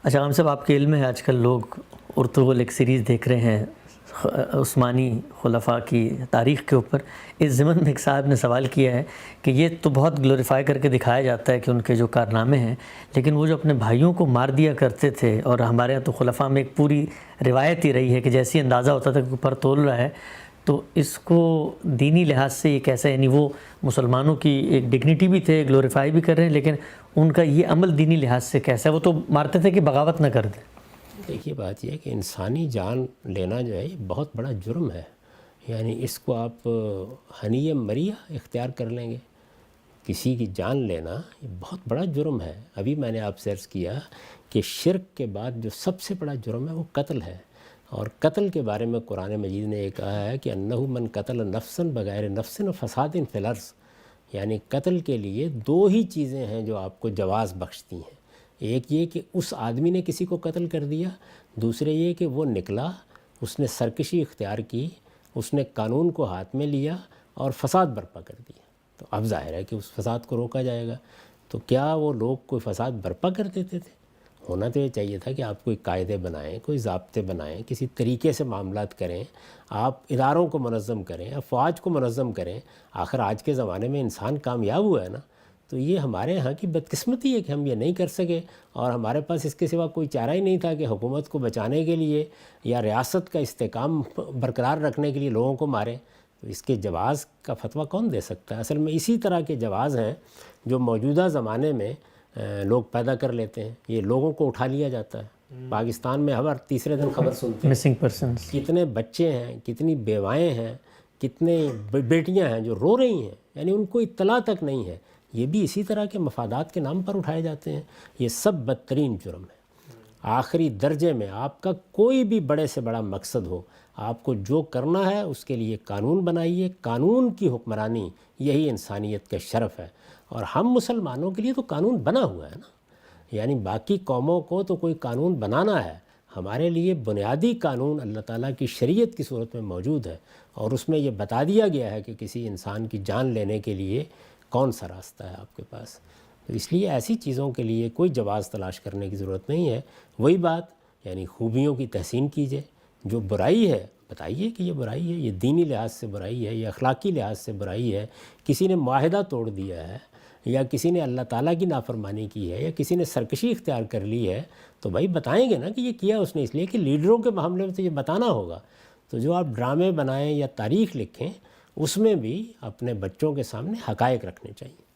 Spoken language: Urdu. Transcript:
اچھا ہم صاحب، آپ کے علم ہے آج کل لوگ ارطغرل ایک سیریز دیکھ رہے ہیں عثمانی خلفاء کی تاریخ کے اوپر. اس ضمن میں ایک صاحب نے سوال کیا ہے کہ یہ تو بہت گلوریفائی کر کے دکھایا جاتا ہے کہ ان کے جو کارنامے ہیں، لیکن وہ جو اپنے بھائیوں کو مار دیا کرتے تھے، اور ہمارے یہاں تو خلفاء میں ایک پوری روایت ہی رہی ہے کہ جیسی اندازہ ہوتا تھا کہ اوپر تول رہا ہے، تو اس کو دینی لحاظ سے یہ کیسا، یعنی وہ مسلمانوں کی ایک ڈگنیٹی بھی تھے، گلوریفائی بھی کر رہے ہیں، لیکن ان کا یہ عمل دینی لحاظ سے کیسا ہے؟ وہ تو مارتے تھے کہ بغاوت نہ کر دیں. دیکھیے بات یہ ہے کہ انسانی جان لینا جو ہے یہ بہت بڑا جرم ہے. یعنی اس کو آپ حنیہ مریہ اختیار کر لیں گے. کسی کی جان لینا یہ بہت بڑا جرم ہے. ابھی میں نے آپ سے عرض کیا کہ شرک کے بعد جو سب سے بڑا جرم ہے وہ قتل ہے. اور قتل کے بارے میں قرآن مجید نے یہ کہا ہے کہ انہ من قتل نفسا بغیر نفس فساد فی الارض. یعنی قتل کے لیے دو ہی چیزیں ہیں جو آپ کو جواز بخشتی ہیں. ایک یہ کہ اس آدمی نے کسی کو قتل کر دیا، دوسرے یہ کہ وہ نکلا، اس نے سرکشی اختیار کی، اس نے قانون کو ہاتھ میں لیا اور فساد برپا کر دیا. تو اب ظاہر ہے کہ اس فساد کو روکا جائے گا. تو کیا وہ لوگ کوئی فساد برپا کر دیتے تھے؟ ہونا تو یہ چاہیے تھا کہ آپ کوئی قاعدے بنائیں، کوئی ضابطے بنائیں، کسی طریقے سے معاملات کریں، آپ اداروں کو منظم کریں، افواج کو منظم کریں. آخر آج کے زمانے میں انسان کامیاب ہوا ہے نا. تو یہ ہمارے ہاں کی بدقسمتی ہے کہ ہم یہ نہیں کر سکے، اور ہمارے پاس اس کے سوا کوئی چارہ ہی نہیں تھا کہ حکومت کو بچانے کے لیے یا ریاست کا استحکام برقرار رکھنے کے لیے لوگوں کو ماریں. تو اس کے جواز کا فتویٰ کون دے سکتا ہے؟ اصل میں اسی طرح کے جواز ہیں جو موجودہ زمانے میں لوگ پیدا کر لیتے ہیں. یہ لوگوں کو اٹھا لیا جاتا ہے. پاکستان میں ہر تیسرے دن خبر سنتے ہیں مسنگ پرسنس. کتنے بچے ہیں، کتنی بیوائیں ہیں، کتنے بیٹیاں ہیں جو رو رہی ہیں، یعنی ان کو اطلاع تک نہیں ہے. یہ بھی اسی طرح کے مفادات کے نام پر اٹھائے جاتے ہیں. یہ سب بدترین جرم ہے. آخری درجے میں آپ کا کوئی بھی بڑے سے بڑا مقصد ہو، آپ کو جو کرنا ہے اس کے لیے قانون بنائیے. قانون کی حکمرانی یہی انسانیت کا شرف ہے. اور ہم مسلمانوں کے لیے تو قانون بنا ہوا ہے نا. یعنی باقی قوموں کو تو کوئی قانون بنانا ہے، ہمارے لیے بنیادی قانون اللہ تعالیٰ کی شریعت کی صورت میں موجود ہے، اور اس میں یہ بتا دیا گیا ہے کہ کسی انسان کی جان لینے کے لیے کون سا راستہ ہے آپ کے پاس. تو اس لیے ایسی چیزوں کے لیے کوئی جواز تلاش کرنے کی ضرورت نہیں ہے. وہی بات، یعنی خوبیوں کی تحسین کیجیے. جو برائی ہے بتائیے کہ یہ برائی ہے، یہ دینی لحاظ سے برائی ہے، یہ اخلاقی لحاظ سے برائی ہے. کسی نے معاہدہ توڑ دیا ہے، یا کسی نے اللہ تعالیٰ کی نافرمانی کی ہے، یا کسی نے سرکشی اختیار کر لی ہے، تو بھائی بتائیں گے نا کہ یہ کیا اس نے. اس لیے کہ لیڈروں کے معاملے میں تو یہ بتانا ہوگا. تو جو آپ ڈرامے بنائیں یا تاریخ لکھیں، اس میں بھی اپنے بچوں کے سامنے حقائق رکھنے چاہیے.